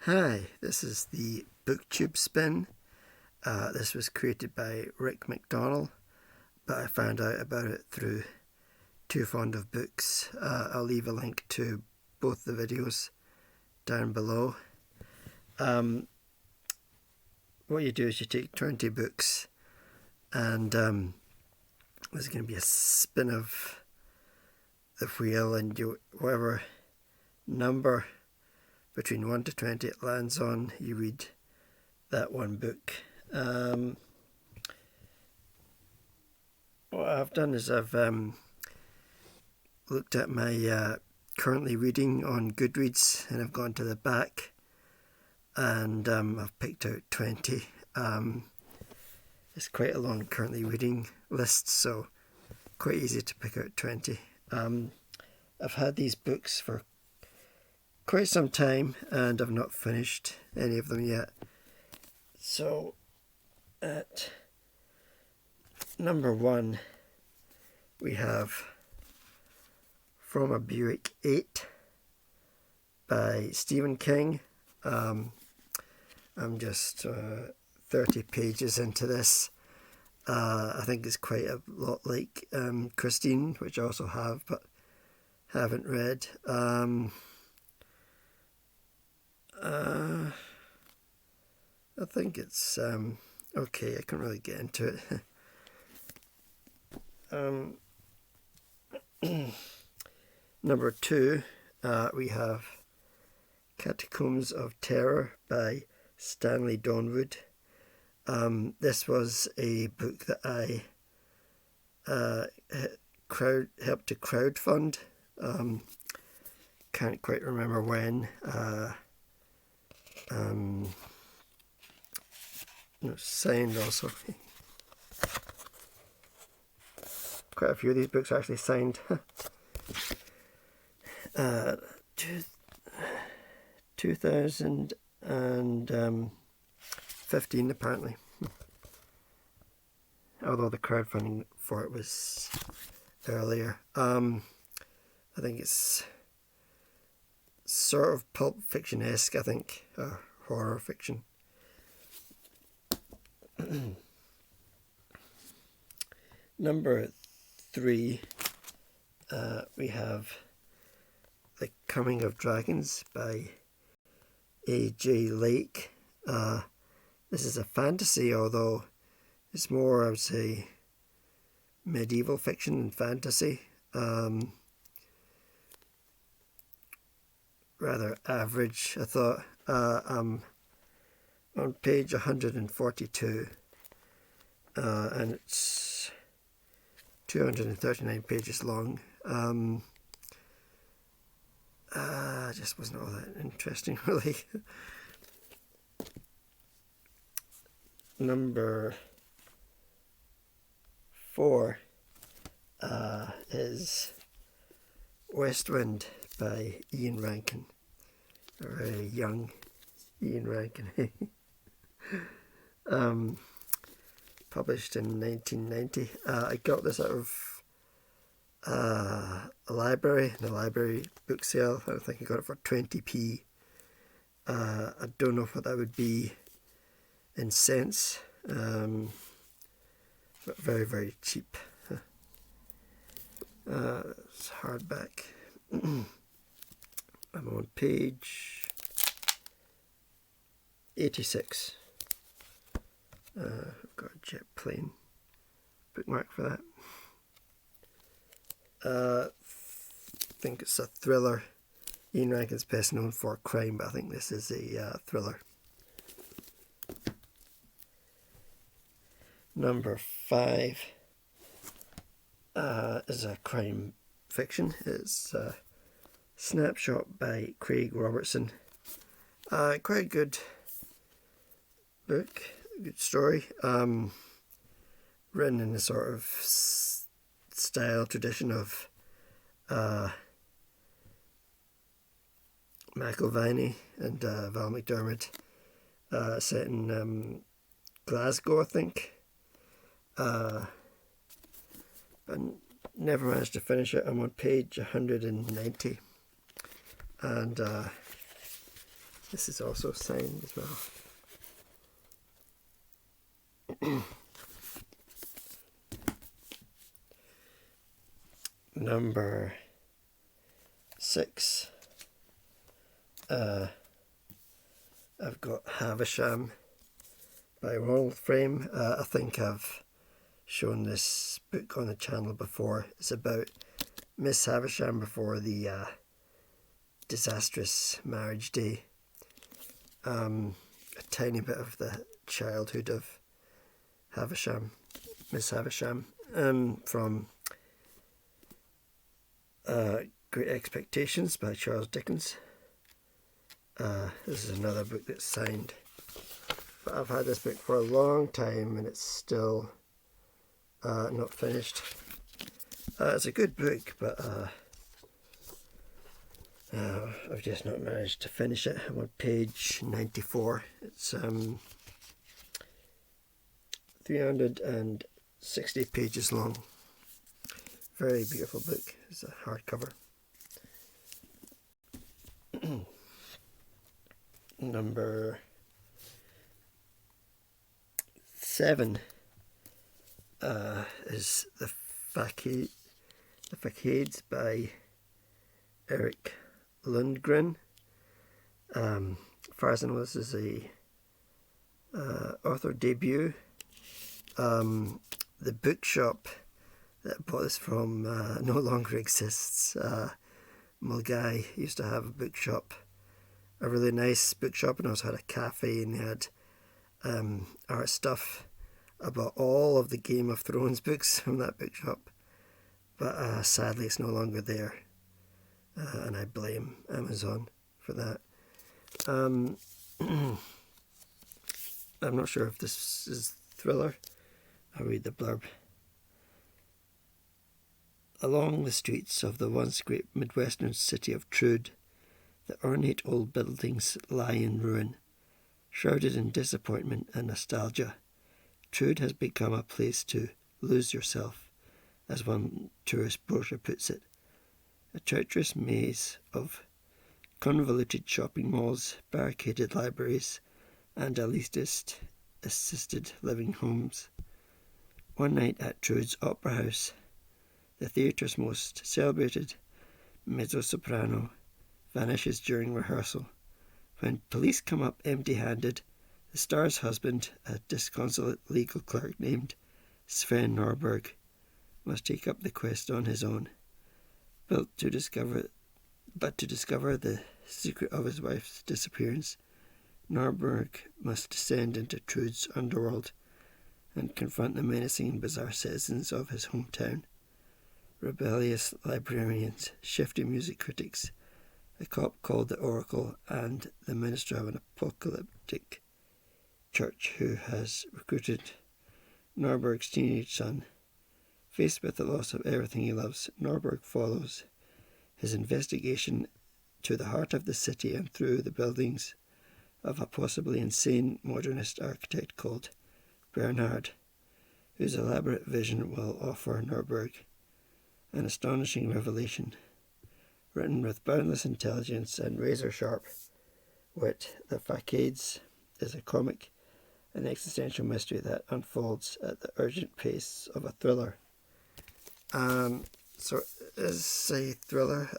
Hi, this is the Booktube Spin. This was created by Rick McDonald, but I found out about it through Too Fond of Books. I'll leave a link to both the videos down below. What you do is you take 20 books and there's going to be a spin of the wheel, and whatever number between 1 to 20 it lands on, you read that one book. What I've done is I've looked at my currently reading on Goodreads, and I've gone to the back and I've picked out 20. It's quite a long currently reading list, so quite easy to pick out 20. I've had these books for quite some time and I've not finished any of them yet. So at number 1 we have From a Buick 8 by Stephen King. I'm just 30 pages into this. I think it's quite a lot like Christine, which I also have but haven't read. I think it's okay. I can't really get into it. Number 2, we have Catacombs of Terror by Stanley Donwood. This was a book that I helped to crowdfund. Can't quite remember when. Signed also. Quite a few of these books are actually signed. 2015 apparently. Although the crowdfunding for it was earlier. I think it's sort of pulp fiction-esque, I think, or horror fiction. Number 3, we have The Coming of Dragons by A.J. Lake. This is a fantasy, although it's more, I would say, medieval fiction and fantasy. Rather average, I thought. I'm on page 142, and it's 239 pages long. Just wasn't all that interesting, really. Number 4 is Westwind by Ian Rankin. A very young Ian Rankin. Published in 1990. I got this out of a library, in a library book sale. I think I got it for 20p. I don't know what that would be in cents, but very, very cheap. It's hardback. I'm on page 86. I've got a jet plane bookmark for that. I think it's a thriller. Ian Rankin's best known for crime, but I think this is a thriller. Number 5 is a crime fiction. It's Snapshot by Craig Robertson. Quite a good book, good story. Written in a sort of style tradition of McIlvany and Val McDermid. Set in Glasgow, I think. But never managed to finish it. I'm on page 190, and This is also signed as well. Number 6. I've got Havischam by Ronald frame. I think I've shown this book on the channel before. It's about Miss Havischam before the disastrous marriage day. A tiny bit of the childhood of Havischam, Miss Havischam, from Great Expectations by Charles Dickens. This is another book that's signed, but I've had this book for a long time and it's still not finished. It's a good book, but I've just not managed to finish it. I'm on page 94. It's 360 pages long. Very beautiful book. It's a hardcover. Number 7 is the Facades by Eric Lundgren. As far as I know, this is a author debut. The bookshop that I bought this from no longer exists. Mulgai used to have a bookshop, a really nice bookshop, and also had a cafe, and they had art stuff. I bought all of the Game of Thrones books from that bookshop, but sadly it's no longer there, and I blame Amazon for that. I'm not sure if this is thriller. I'll read the blurb. Along the streets of the once great Midwestern city of Trude, the ornate old buildings lie in ruin. Shrouded in disappointment and nostalgia, Trude has become a place to lose yourself, as one tourist brochure puts it. A treacherous maze of convoluted shopping malls, barricaded libraries, and elitist assisted living homes. One night at Trude's Opera House, the theatre's most celebrated mezzo-soprano vanishes during rehearsal. When police come up empty-handed, the star's husband, a disconsolate legal clerk named Sven Norberg, must take up the quest on his own. To discover the secret of his wife's disappearance, Norberg must descend into Trude's underworld and confront the menacing and bizarre citizens of his hometown. Rebellious librarians, shifty music critics, a cop called the Oracle, and the minister of an apocalyptic church who has recruited Norberg's teenage son. Faced with the loss of everything he loves, Norberg follows his investigation to the heart of the city and through the buildings of a possibly insane modernist architect called Bernhard, whose elaborate vision will offer Norberg an astonishing revelation. Written with boundless intelligence and razor-sharp wit, The Facades is a comic and existential mystery that unfolds at the urgent pace of a thriller. So it's a thriller.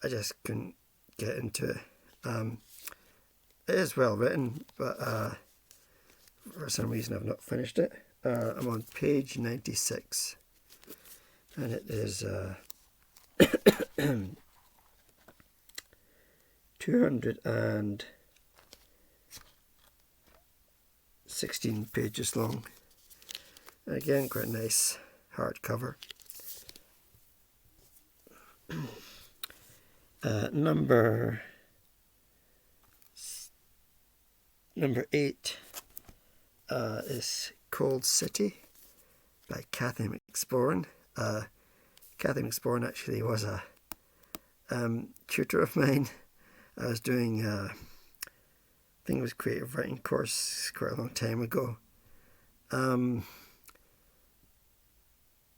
I just couldn't get into it. It is well written, but for some reason I've not finished it. I'm on page 96, and it is 216 pages long. Again, quite nice hardcover. Number 8 is Cold City by Cathy McSporran. Cathy McSporran actually was a tutor of mine. I was doing I think it was creative writing course quite a long time ago.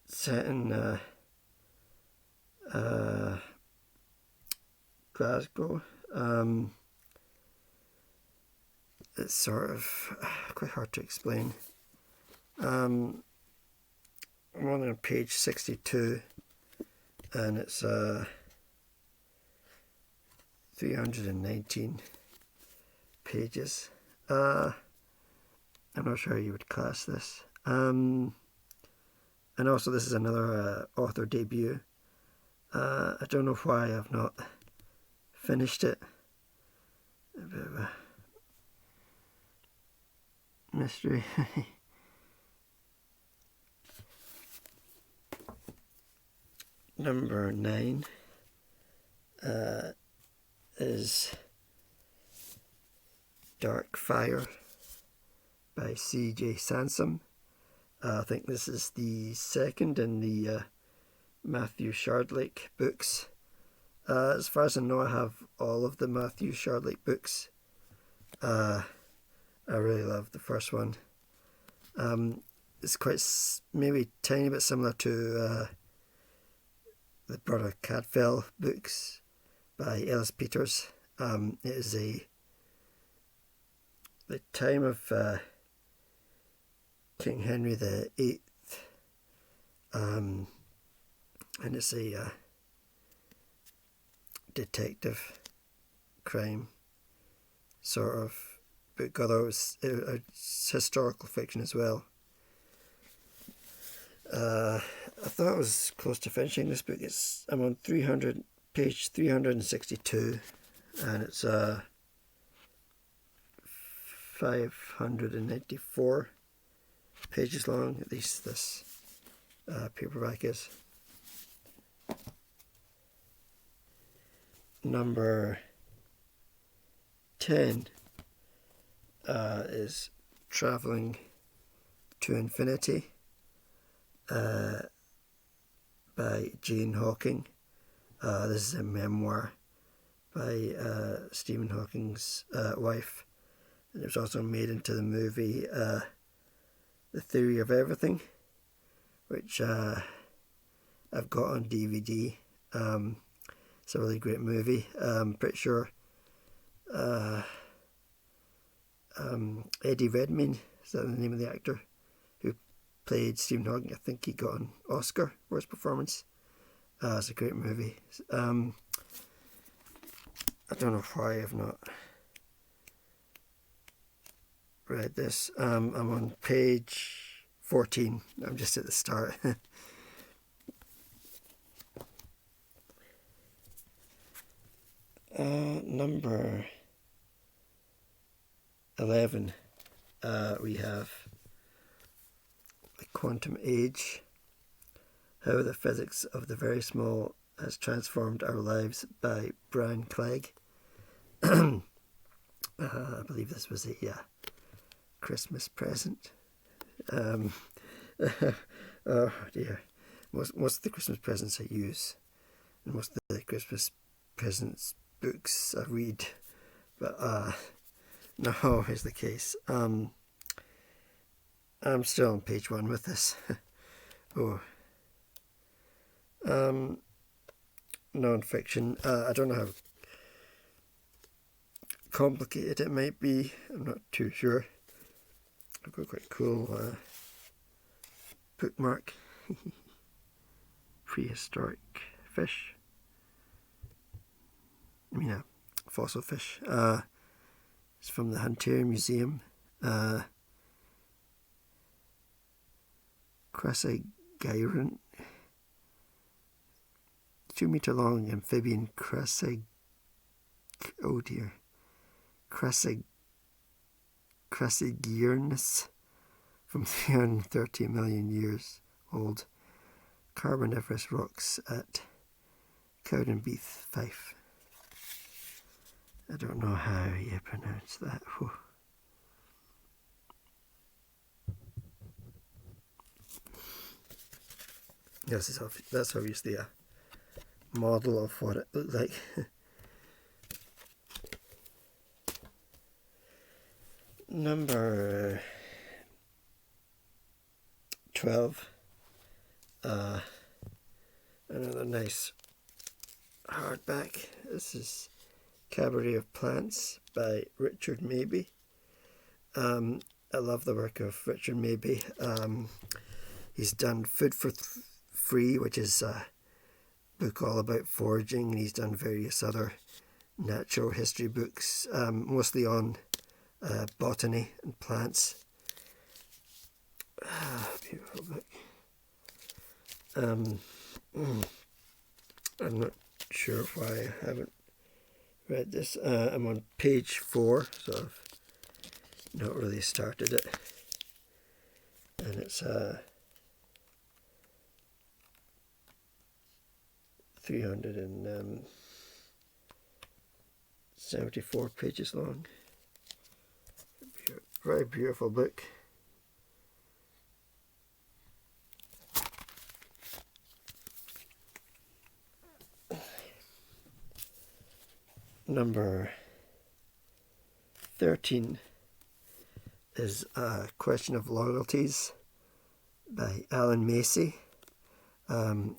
Set in Glasgow. It's sort of quite hard to explain. I'm only on page 62, and it's 319 pages. I'm not sure how you would class this. And also this is another author debut. I don't know why I've not finished it. A bit of a mystery. Number 9 is Dark Fire by C.J. Sansom. I think this is the second in the Matthew Shardlake books. As far as I know, I have all of the Matthew Shardlake books. I really love the first one. It's quite maybe a tiny bit similar to the Brother Cadfael books by Ellis Peters. It is the time of King Henry VIII, and it's a detective crime sort of book, although it's historical fiction as well. I thought I was close to finishing this book. I'm on page 362, and it's 594 pages long. At least this paperback is. Number 10 is Travelling to Infinity by Jane Hawking. This is a memoir by Stephen Hawking's wife, and it was also made into the movie The Theory of Everything, which I've got on DVD. It's a really great movie. I'm pretty sure Eddie Redmayne, is that the name of the actor who played Stephen Hawking? I think he got an Oscar for his performance. It's a great movie. I don't know why I've not read this. I'm on page 14. I'm just at the start. Number 11, we have The Quantum Age, How the Physics of the Very Small Has Transformed Our Lives by Brian Clegg. I believe this was a Christmas present. Oh dear. Most of the Christmas presents I use, and most of the Christmas presents books I read, but no is the case. I'm still on page 1 with this. Non-fiction. I don't know how complicated it might be. I'm not too sure. I've got quite cool bookmark. Prehistoric fish. I mean, fossil fish. It's from the Hunterian Museum. Crassigyran, 2 meter long amphibian Crassigyarnus from 330 million years old. Carboniferous rocks at Cowdenbeath, Fife. I don't know how you pronounce that. Whew. That's obviously a model of what it looked like. Number 12. Another nice hardback. This is Cabaret of Plants by Richard Mabey. I love the work of Richard Mabey. He's done Food for Free, which is a book all about foraging, and he's done various other natural history books, mostly on botany and plants. Beautiful book. I'm not sure why I haven't read this. I'm on page 4, so I've not really started it. And it's 374 pages long. Very beautiful book. Number 13 is A Question of Loyalties by Allan Massie. Allan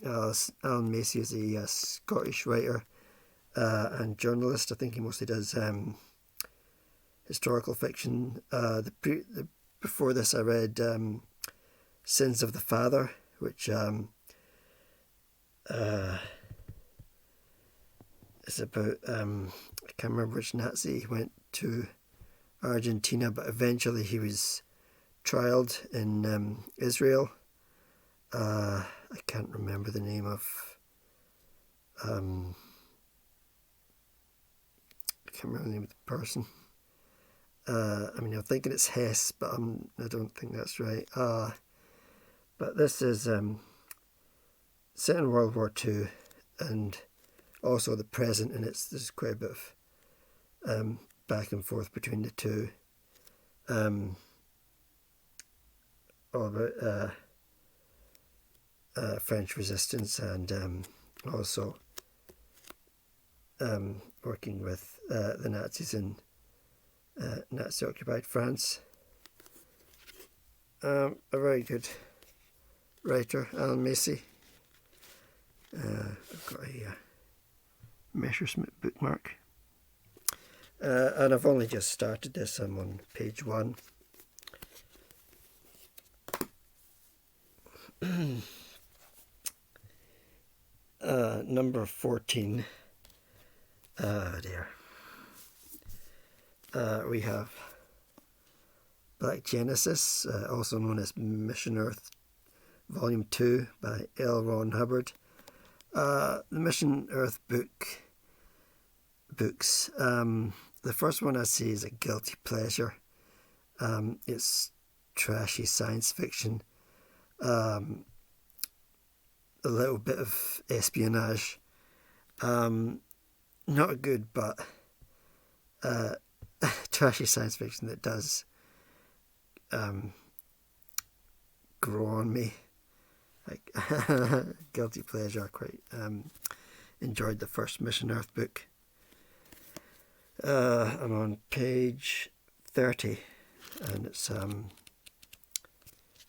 Massie is a Scottish writer and journalist. I think he mostly does historical fiction. Before this I read Sins of the Father, which is about, I can't remember which Nazi went to Argentina, but eventually he was trialed in Israel. I can't remember the name of, I can't remember the name of the person. I'm thinking it's Hess, but I don't think that's right. But this is set in World War II, and also the present, and there's quite a bit of back and forth between the two. All about French resistance, and also working with the Nazis in Nazi-occupied France. A very good writer, Allan Massie. I've got a Messerschmitt bookmark. And I've only just started this. I'm on page 1. Number 14. We have Black Genesis, also known as Mission Earth, Volume 2 by L. Ron Hubbard. The Mission Earth books. The first one I see is a guilty pleasure. It's trashy science fiction. A little bit of espionage. Not good, but trashy science fiction that does grow on me. Like guilty pleasure. I quite enjoyed the first Mission Earth book. I'm on page 30, and it's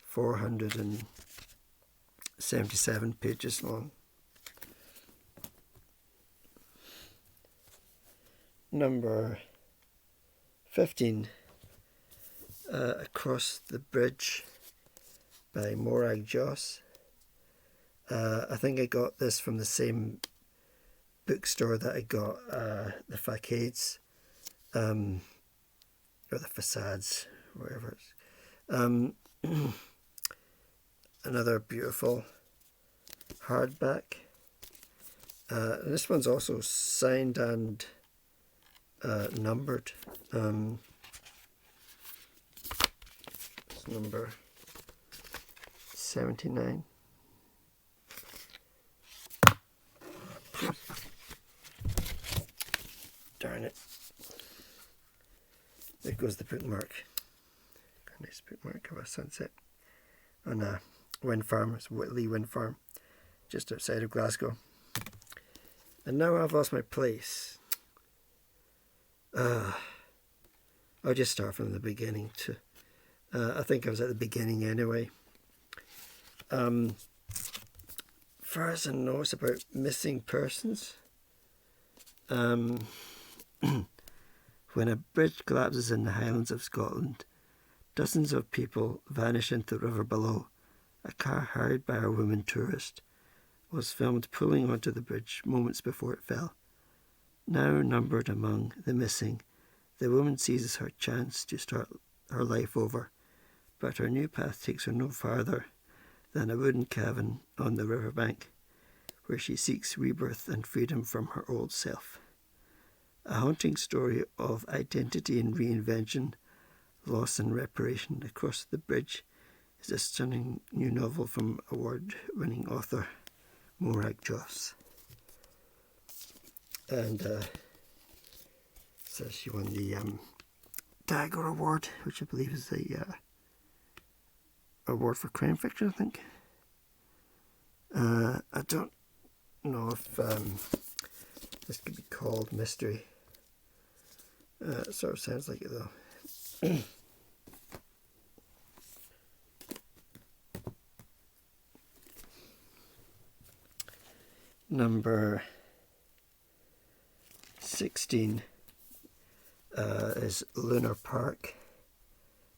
477 pages long. Number 15, Across the Bridge by Morag Joss. I think I got this from the same bookstore that I got the Facades, or the Facades, whatever it's. Another beautiful hardback. This one's also signed and numbered. It's number 79. Darn it. There goes the bookmark. A nice bookmark of a sunset on a wind farm. It's Whitley Wind Farm, just outside of Glasgow. And now I've lost my place. I'll just start from the beginning. I think I was at the beginning anyway. First, I know it's about missing persons. When a bridge collapses in the Highlands of Scotland, dozens of people vanish into the river below. A car hired by a woman tourist was filmed pulling onto the bridge moments before it fell. Now numbered among the missing, the woman seizes her chance to start her life over, but her new path takes her no farther than a wooden cabin on the riverbank, where she seeks rebirth and freedom from her old self. A haunting story of identity and reinvention, loss and reparation across the bridge is a stunning new novel from award-winning author Morag. And says she won the Dagger Award, which I believe is the award for crime fiction, I think. I don't know if this could be called mystery. It sort of sounds like it though. Number 16 is Lunar Park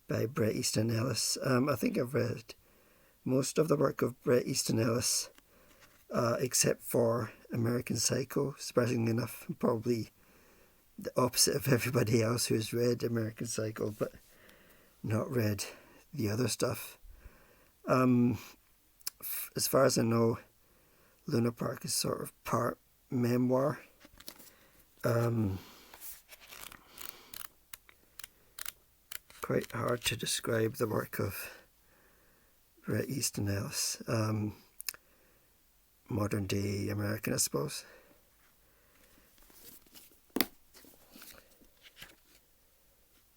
by Bret, Easton, Ellis. I think I've read most of the work of Bret, Easton, Ellis, except for American Psycho, surprisingly enough. Probably the opposite of everybody else who's read American Psycho, but not read the other stuff. As far as I know, Lunar Park is sort of part memoir. Quite hard to describe the work of Bret Easton Ellis. Modern day American, I suppose.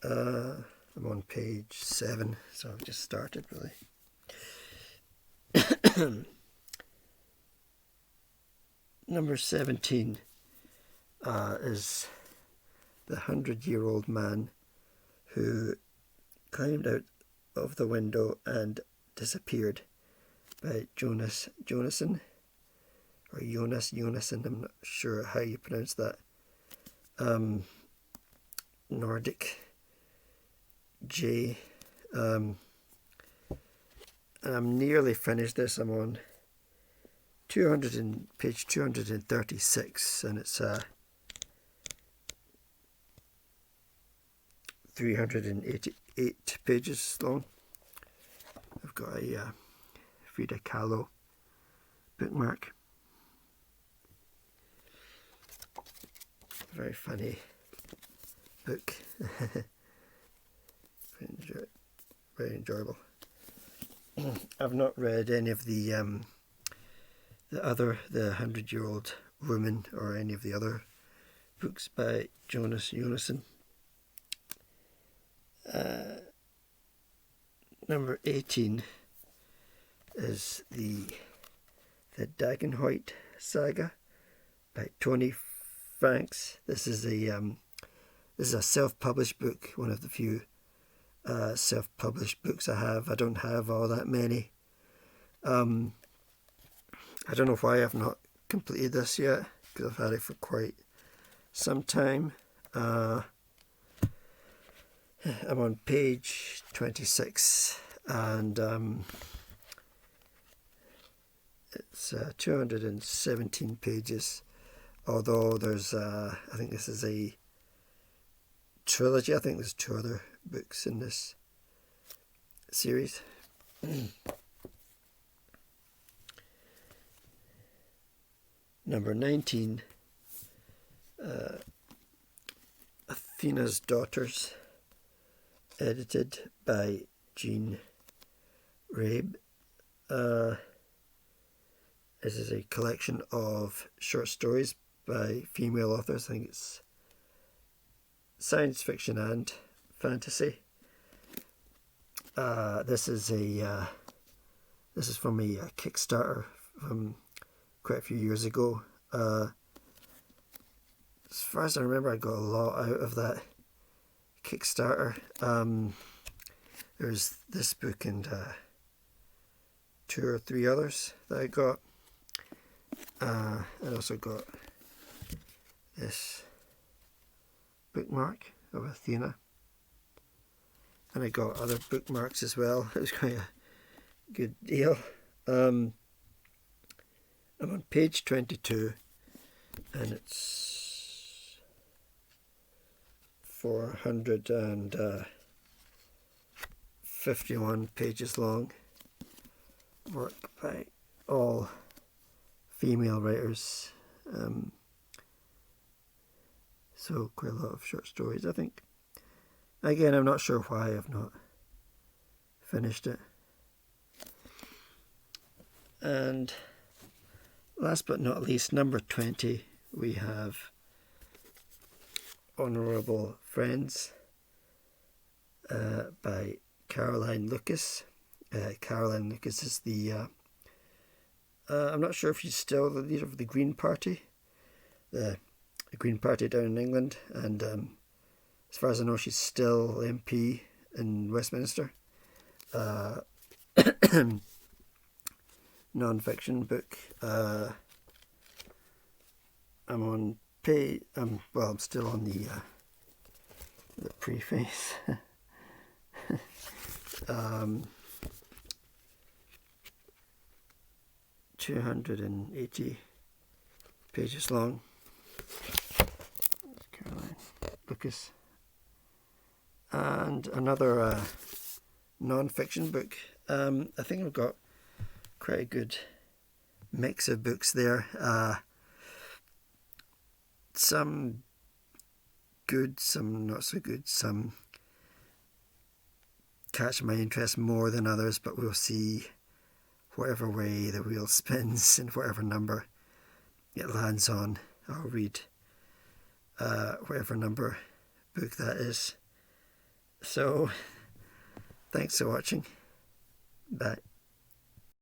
I'm on page 7, so I've just started really. Number 17 is The 100-Year-Old Man Who Climbed Out of the Window and Disappeared by Jonasson, or Jonasson, I'm not sure how you pronounce that. Nordic J. And I'm nearly finished this. I'm on page 236, and it's 388 pages long. I've got a Frida Kahlo bookmark. Very funny book. Very enjoyable. I've not read any of the 100-Year-Old Woman, or any of the other books by Jonasson. Number 18 is the Daganhoyt Saga by Tony Franks. This is a self-published book, one of the few self-published books I have. I don't have all that many. I don't know why I've not completed this yet, because I've had it for quite some time. I'm on page 26, and it's 217 pages, although there's I think this is a trilogy. I think there's 2 other books in this series. Number 19, Athena's Daughters, edited by Jean Rabe. This is a collection of short stories by female authors. I think it's science fiction and fantasy. This is from a Kickstarter from quite a few years ago. As far as I remember, I got a lot out of that Kickstarter. There's this book and 2 or 3 others that I got. I also got this bookmark of Athena. And I got other bookmarks as well. It was quite a good deal. I'm on page 22 and it's 451 pages long. Work by all female writers. So quite a lot of short stories, I think. Again, I'm not sure why I've not finished it. And last but not least, number 20, we have Honourable Friends by Caroline Lucas. Caroline Lucas is the, I'm not sure if she's still the leader of the Green Party, the Green Party down in England, and as far as I know, she's still MP in Westminster. Non-fiction book. I'm on page. I'm still on the preface. 280 pages long. Caroline Lucas. And another non-fiction book. I think I've got quite a good mix of books there. Some good, some not so good, some catch my interest more than others, but we'll see whatever way the wheel spins and whatever number it lands on. I'll read whatever number book that is. So, thanks for watching. Bye.